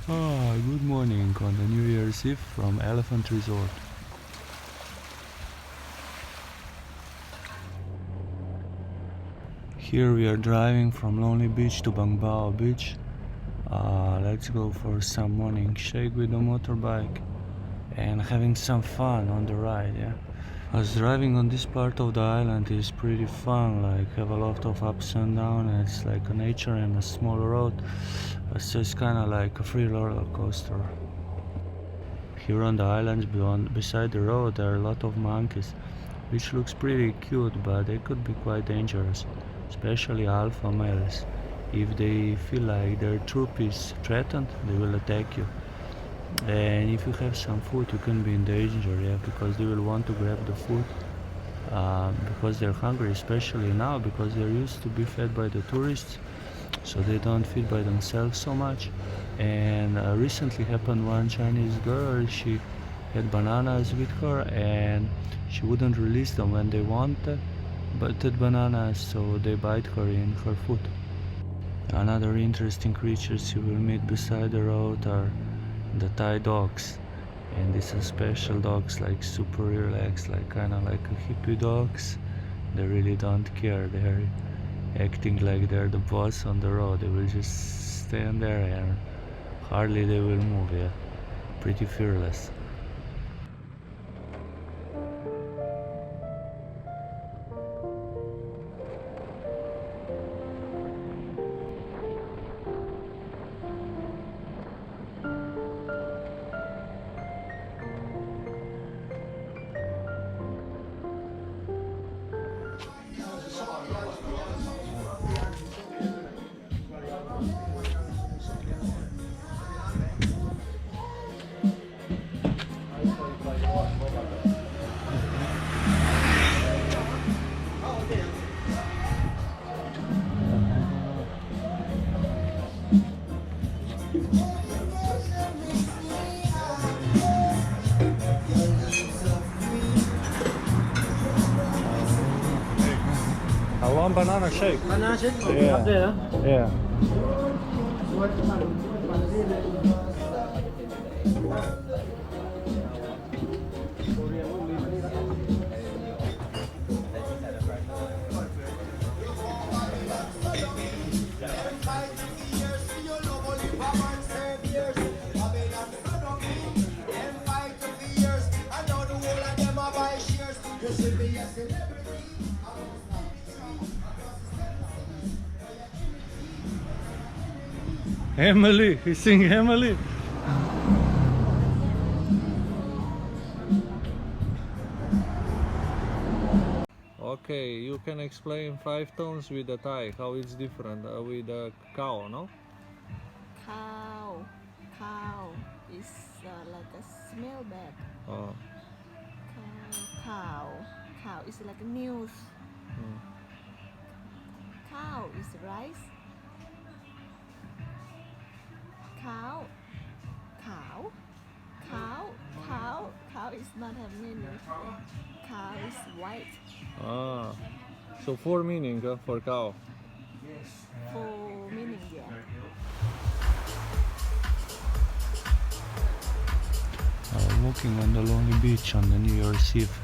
Good morning on the New Year's Eve from Elephant Resort. Here we are driving from Lonely Beach to Bangbao Beach. Let's go for some morning shake with the motorbike and having some fun on the ride, yeah. As driving on this part of the island is pretty fun, like have a lot of ups and downs. It's like a nature and a small road. So it's kind of like a free roller coaster. Here on the island beside the road there are a lot of monkeys, which looks pretty cute, but they could be quite dangerous, especially alpha males. If they feel like their troop is threatened, they will attack you. And if you have some food, you can be in danger, yeah, because they will want to grab the food because they're hungry, especially now because they're used to be fed by the tourists, so they don't feed by themselves so much. And recently happened one Chinese girl, she had bananas with her and she wouldn't release them when they wanted but the bananas, so they bite her in her foot. Another interesting creatures you will meet beside the road are the Thai dogs, and these are special dogs, like super relaxed, like kind of like a hippie dogs. They really don't care, they're acting like they're the boss on the road. They will just stand there and hardly they will move, yeah. Pretty fearless. I want banana shake. Banana shake? Yeah. Up there, huh? Yeah. Emily, he sing Emily. Okay, you can explain 5 tones with the Thai, how it's different with the cow, no? Cow is like a smell bad. Oh. Cow is like news. Cow is rice. Cow is not have meaning. Cow is white. Ah, so 4 meaning for cow. For meaning, yeah. Walking on the lonely beach on the New Year's Eve.